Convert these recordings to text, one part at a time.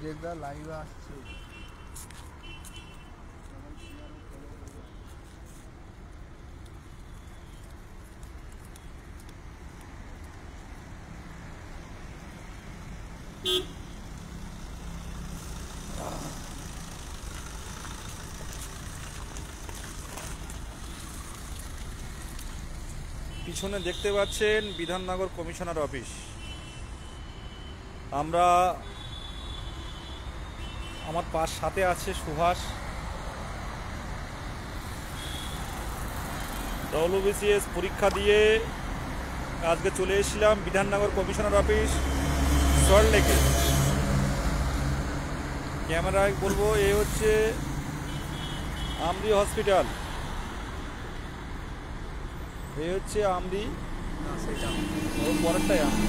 যেটা লাইভে আসছে পিছনে দেখতে পাচ্ছেন বিধাননগর কমিশনার অফিস। আমরা আমার সাথে আছে সুভাষ, WBCS পরীক্ষা দিয়ে আজকে চলে এসেছিলাম বিধাননগর কমিশনার অফিস সল্টলেকে। ক্যামেরায় বলবো এ হচ্ছে আমরি হসপিটাল, এই হচ্ছে আমরি, ওর পরেরটাই আমরি।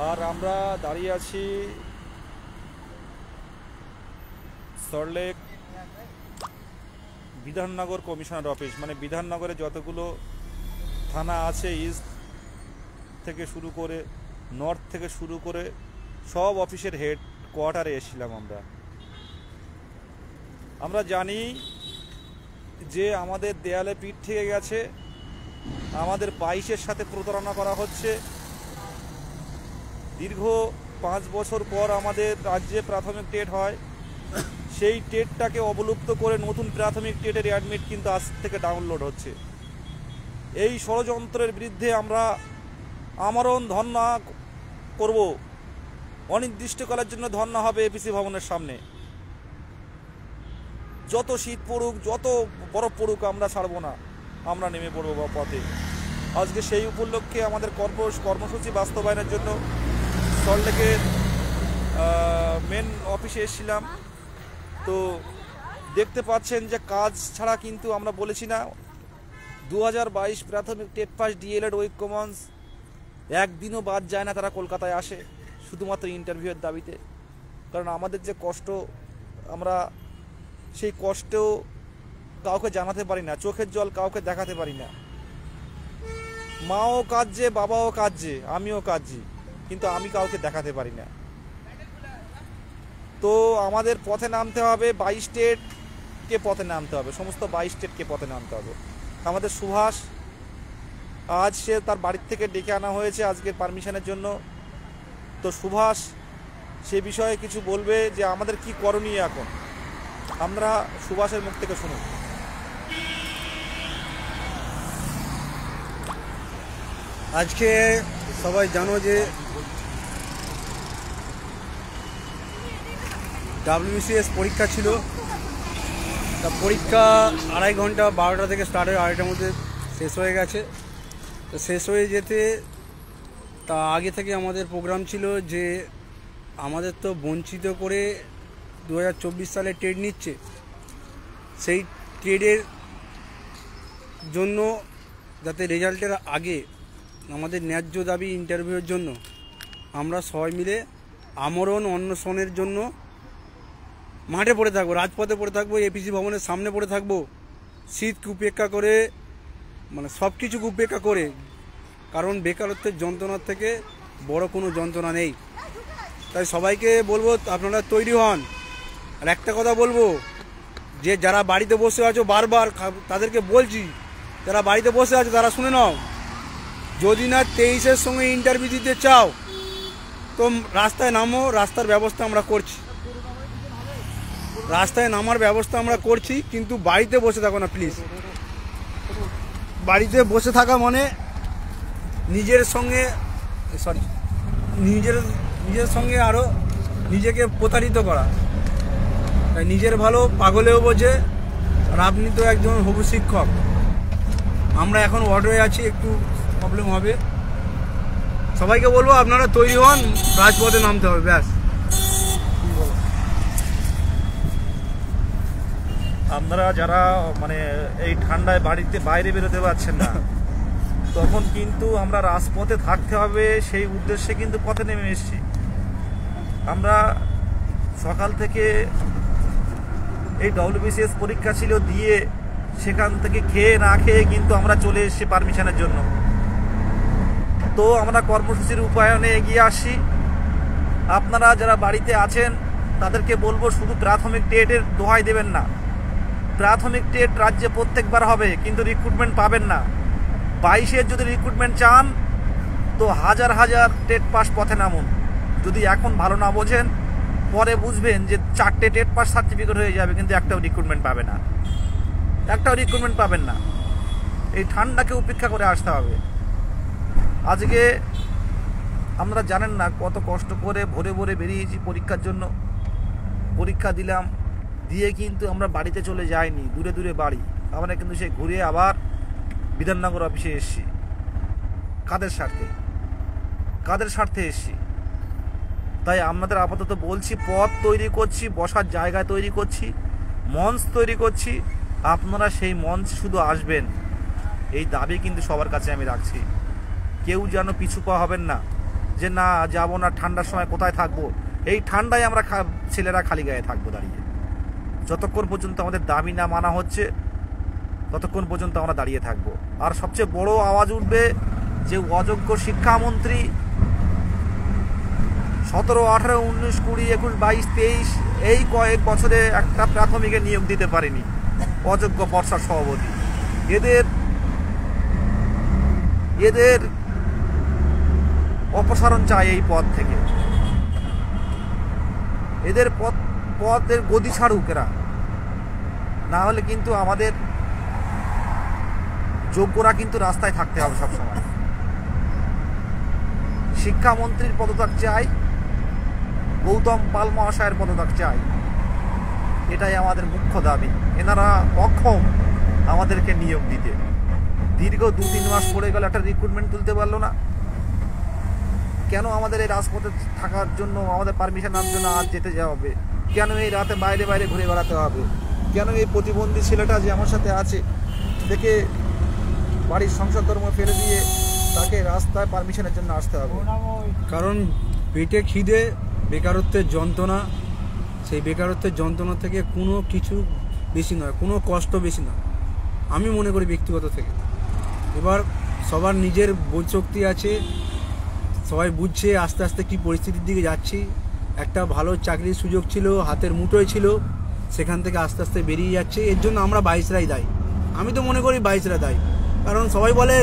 আর আমরা দাঁড়িয়ে আছি সল্টলেক বিধাননগর কমিশনার অফিস, মানে বিধাননগরে যতগুলো থানা আছে, ইস্ট থেকে শুরু করে নর্থ থেকে শুরু করে সব অফিসের হেড কোয়ার্টারে এসেছিলাম আমরা জানি যে আমাদের দেয়ালে পিঠ থেকে গেছে, আমাদের 22-এর সাথে প্রতারণা করা হচ্ছে। দীর্ঘ 5 বছর পর আমাদের রাজ্যে প্রাথমিক টেট হয়, সেই টেটটাকে অবলুপ্ত করে নতুন প্রাথমিক টেটের অ্যাডমিট কিন্তু আজ থেকে ডাউনলোড হচ্ছে। এই ষড়যন্ত্রের বিরুদ্ধে আমরা আমরণ ধর্ণা করব, অনির্দিষ্টকালের জন্য ধর্ণা হবে এপিসি ভবনের সামনে। যত শীত পড়ুক, যত বরফ পড়ুক, আমরা ছাড়বো না, আমরা নেমে পড়বো পথে। আজকে সেই উপলক্ষে আমাদের কর্মসূচি বাস্তবায়নের জন্য সল্টলেকের মেন অফিসে এসেছিলাম। তো দেখতে পাচ্ছেন যে কাজ ছাড়া কিন্তু আমরা বলেছি না, 2022 প্রাথমিক টেট পাস ডিএলএড ঐক্যমঞ্চ একদিনও বাদ যায় না, তারা কলকাতায় আসে শুধুমাত্র ইন্টারভিউয়ের দাবিতে। কারণ আমাদের যে কষ্ট, আমরা সেই কষ্টেও কাউকে জানাতে পারি না, চোখের জল কাউকে দেখাতে পারি না। মাও কাঁদছে, বাবাও কাঁদছে, আমিও কাঁদছি, কিন্তু আমি কাউকে দেখাতে পারি না। তো আমাদের পথে নামতে হবে, 22 স্টেটকে পথে নামতে হবে, সমস্ত 22 স্টেটকে পথে নামতে হবে। আমাদের সুভাষ আজ সে তার বাড়ির থেকে ডেকে আনা হয়েছে আজকের পারমিশনের জন্য। তো সুভাষ সে বিষয়ে কিছু বলবে যে আমাদের কি করণীয় এখন। আমরা সুভাষের মুখ থেকে শুনুন। আজকে সবাই জানো যে WBCS পরীক্ষা ছিল। তা পরীক্ষা 2.5 ঘন্টা, 12টা থেকে স্টার্ট হয়ে 2:30টার মধ্যে শেষ হয়ে গেছে। তো শেষ হয়ে যেতে তা আগে থেকে আমাদের প্রোগ্রাম ছিল যে আমাদের তো বঞ্চিত করে 2024 সালে টেট নিচ্ছে, সেই টেটের জন্য যাতে রেজাল্টের আগে আমাদের ন্যায্য দাবি ইন্টারভিউয়ের জন্য আমরা সবাই মিলে আমরণ অন্বেষণের জন্য মাঠে পড়ে থাকবো, রাজপথে পড়ে থাকবো, এপিসি ভবনের সামনে পড়ে থাকবো, শীতকে উপেক্ষা করে, মানে সব কিছুকে উপেক্ষা করে। কারণ বেকারত্বের যন্ত্রণার থেকে বড় কোনো যন্ত্রণা নেই। তাই সবাইকে বলবো আপনারা তৈরি হন। আর একটা কথা বলবো, যে যারা বাড়িতে বসে আছো, বারবার তাদেরকে বলছি, যারা বাড়িতে বসে আছো তারা শুনে নাও, যদি না 23-এর সঙ্গে ইন্টারভিউ দিতে চাও তো রাস্তায় নামো, রাস্তার ব্যবস্থা আমরা করছি, রাস্তায় নামার ব্যবস্থা আমরা করছি, কিন্তু বাড়িতে বসে থাকো না প্লিজ। বাড়িতে বসে থাকা মানে নিজের সঙ্গে আরও নিজেকে প্রতারিত করা। তাই নিজের ভালো পাগলেও বোঝে। আর আপনি তো একজন হবু শিক্ষক, আমরা এখন অর্ডারে আছি, একটু প্রবলেম হবে। সবাইকে বলবো আপনারা তৈরি হন, রাজপথে নামতে হবে, ব্যাস। আপনারা যারা মানে এই ঠান্ডায় বাড়িতে বাইরে বেরোতে পারছেন না, তখন কিন্তু আমরা রাজপথে থাকতে হবে, সেই উদ্দেশ্যে কিন্তু পথে নেমে এসেছি। আমরা সকাল থেকে এই WBCS পরীক্ষা ছিল দিয়ে, সেখান থেকে খেয়ে না খেয়ে কিন্তু আমরা চলে এসেছি পারমিশনের জন্য। তো আমরা কর্মসূচির রূপায়ণে এগিয়ে আসি। আপনারা যারা বাড়িতে আছেন তাদেরকে বলবো শুধু প্রাথমিক টেটের দোহাই দেবেন না। প্রাথমিক টেট রাজ্যে প্রত্যেকবার হবে, কিন্তু রিক্রুটমেন্ট পাবেন না। 22-এর যদি রিক্রুটমেন্ট চান তো হাজার হাজার টেট পাস পথে নামুন। যদি এখন ভালো না বোঝেন, পরে বুঝবেন যে 4টে টেট পাস সার্টিফিকেট হয়ে যাবে, কিন্তু একটাও রিক্রুটমেন্ট পাবে না, একটাও রিক্রুটমেন্ট পাবেন না। এই ঠান্ডাকে উপেক্ষা করে আসতে হবে। আজকে আমরা জানেন না কত কষ্ট করে ভোরে ভোরে বেরিয়েছি পরীক্ষার জন্য। পরীক্ষা দিলাম, দিয়ে কিন্তু আমরা বাড়িতে চলে যাইনি, দূরে দূরে বাড়ি। আমরা কিন্তু সেই ঘুরে আবার বিধাননগর অফিসে এসেছি। কাদের স্বার্থে? কাদের স্বার্থে এসেছি? তাই আপনাদের আপাতত বলছি, পথ তৈরি করছি, বসার জায়গা তৈরি করছি, মঞ্চ তৈরি করছি। আপনারা সেই মঞ্চ শুধু আসবেন, এই দাবি কিন্তু সবার কাছে আমি রাখছি। কেউ যেন পিছু পা হবেন না, যে না যাব না, ঠান্ডার সময় কোথায় থাকবো। এই ঠান্ডায় আমরা ছেলেরা খালি গায়ে থাকবো দাঁড়িয়ে। যতক্ষণ পর্যন্ত আমাদের দাবি না মানা হচ্ছে ততক্ষণ পর্যন্ত আমরা দাঁড়িয়ে থাকবো। আর সবচেয়ে বড় আওয়াজ উঠবে যে অযোগ্য শিক্ষামন্ত্রী 17, 18, 19, 20, 21, 22, 23 এই কয়েক বছরে একটা প্রাথমিকে নিয়োগ দিতে পারেনি। অযোগ্য পর্ষদ সভাপতি। এদের অপসারণ চাই এই পদ থেকে। এদের পদের গদি ছাড়ুক এরা, না হলে কিন্তু আমাদের যোগ্যরা কিন্তু রাস্তায় থাকতে হবে সবসময়। শিক্ষামন্ত্রীর পদত্যাগ চাই, গৌতম পাল মহাশয়ের পদত্যাগ চাই, এটাই আমাদের মুখ্য দাবি। এনারা অক্ষম আমাদেরকে নিয়োগ দিতে। দীর্ঘ 2-3 মাস পড়ে গেল, একটা রিক্রুটমেন্ট তুলতে পারলো না। কেন আমাদের এই রাজপথে থাকার জন্য, আমাদের পারমিশন নেওয়ার জন্য আজ যেতে হবে? কেন এই রাতে বাইরে বাইরে ঘুরে বেড়াতে হবে? কেন এই প্রতিবন্ধী ছেলেটা যে আমার সাথে আছে দেখে বাড়ির সংসার ধর্ম ফেলে দিয়ে তাকে রাস্তায় পারমিশনের জন্য আসতে হবে? কারণ পেটে খিদে, বেকারত্বের যন্ত্রণা, সেই বেকারত্বের যন্ত্রণা থেকে কোনো কিছু বেশি নয়, কোনো কষ্ট বেশি নয় আমি মনে করি ব্যক্তিগত থেকে। এবার সবার নিজের বোধশক্তি আছে, সবাই বুঝছে আস্তে আস্তে কি পরিস্থিতির দিকে যাচ্ছি। একটা ভালো চাকরির সুযোগ ছিল, হাতের মুঠোয় ছিল, সেখান থেকে আস্তে আস্তে বেরিয়ে যাচ্ছে। এর জন্য আমরা 22রাই দায়ী। আমি তো মনে করি 22রা দায়ী। কারণ সবাই বলে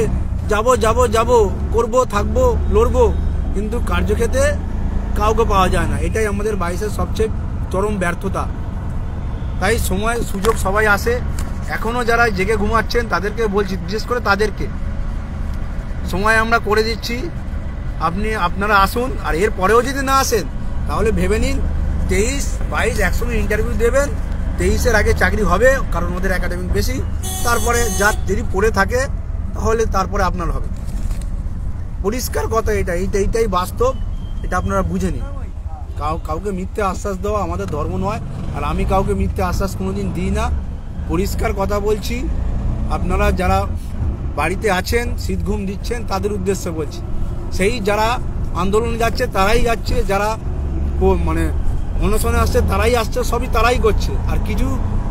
যাব যাব যাব, করব, থাকবো, লড়বো, কিন্তু কার্যক্ষেত্রে কাউকে পাওয়া যায় না। এটাই আমাদের 22-এর সবচেয়ে চরম ব্যর্থতা। তাই সময় সুযোগ সবাই আসে। এখনও যারা জেগে ঘুমাচ্ছেন তাদেরকে বলছি, বিশেষ করে তাদেরকে, সময় আমরা করে দিচ্ছি, আপনারা আসুন। আর এর পরেও যদি না আসেন তাহলে ভেবে নিন 23, 22 একসঙ্গে ইন্টারভিউ দেবেন। 23-এর আগে চাকরি হবে, কারণ ওদের একাডেমিক বেশি। তারপরে যদি পড়ে থাকে তাহলে তারপরে আপনার হবে। পরিষ্কার কথা, এইটাই বাস্তব। এটা আপনারা বুঝে নিন। কাউকে মিথ্যে আশ্বাস দেওয়া আমাদের ধর্ম নয়, আর আমি কাউকে মিথ্যে আশ্বাস কোনোদিন দিই না। পরিষ্কার কথা বলছি। আপনারা যারা বাড়িতে আছেন, শীত ঘুম দিচ্ছেন, তাদের উদ্দেশ্যে বলছি, সেই যারা আন্দোলনে যাচ্ছে তারাই যাচ্ছে, যারা মানে অনশনে আসছে তারাই আসছে, সবই তারাই করছে। আর কিছু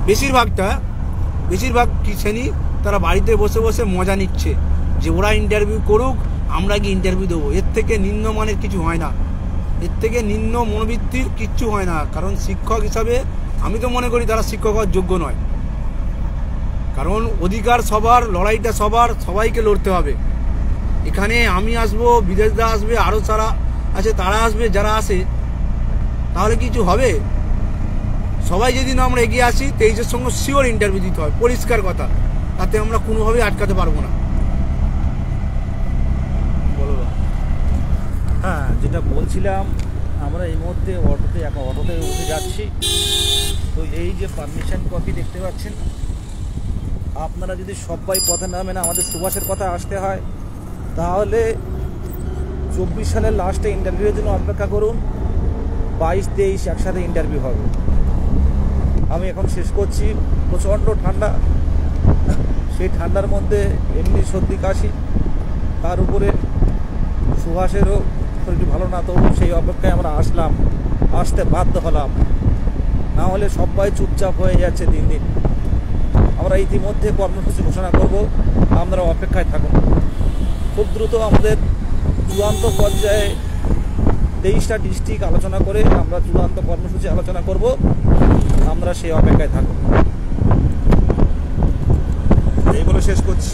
বেশিরভাগ কি শ্রেণী তারা বাড়িতে বসে বসে মজা নিচ্ছে যে ওরা ইন্টারভিউ করুক, আমরা কি ইন্টারভিউ দেবো। এর থেকে নিম্নমানের কিছু হয় না, এর থেকে নিম্ন মনোবৃত্তির কিচ্ছু হয় না। কারণ শিক্ষক হিসাবে আমি তো মনে করি তারা শিক্ষক হওয়ার যোগ্য নয়। কারণ অধিকার সবার, লড়াইটা সবার, সবাইকে লড়তে হবে। এখানে আমি আসবো, বিদেশদা আসবে, আরও যারা আছে তারা আসবে, যারা আসে, তাহলে কিছু হবে? সবাই যদি না আমরা এগিয়ে আসি, 23-এর সঙ্গে শিওর ইন্টারভিউ দিতে হয়, পরিষ্কার কথা। তাতে আমরা কোনোভাবেই আটকাতে পারবো না। বলো। হ্যাঁ, যেটা বলছিলাম, আমরা এই মুহূর্তে অটোতে উঠে যাচ্ছি। তো এই যে পারমিশন কপি দেখতে পাচ্ছেন, আপনারা যদি সবাই পথে নামেন, আমাদের সুভাষের কথা আসতে হয়, তাহলে 24 সালের লাস্টে ইন্টারভিউয়ের জন্য অপেক্ষা করুন। 22-23 একসাথে ইন্টারভিউ হবে। আমি এখন শেষ করছি। প্রচণ্ড ঠান্ডা, সেই ঠান্ডার মধ্যে এমনি সর্দি কাশি, তার উপরে সুভাষেরও শরীর ভালো না, তো সেই অপেক্ষায় আমরা আসতে বাধ্য হলাম। না হলে সবাই চুপচাপ হয়ে যাচ্ছে দিন দিন। আমরা ইতিমধ্যে কর্মসূচি ঘোষণা করব, আপনারা অপেক্ষায় থাকুন। খুব দ্রুত আমাদের চূড়ান্ত পর্যায়ে 23টা ডিস্ট্রিক্ট আলোচনা করে আমরা চূড়ান্ত কর্মসূচি আলোচনা করব। আমরা সেই অপেক্ষায় থাকব। এই বলে শেষ করছি।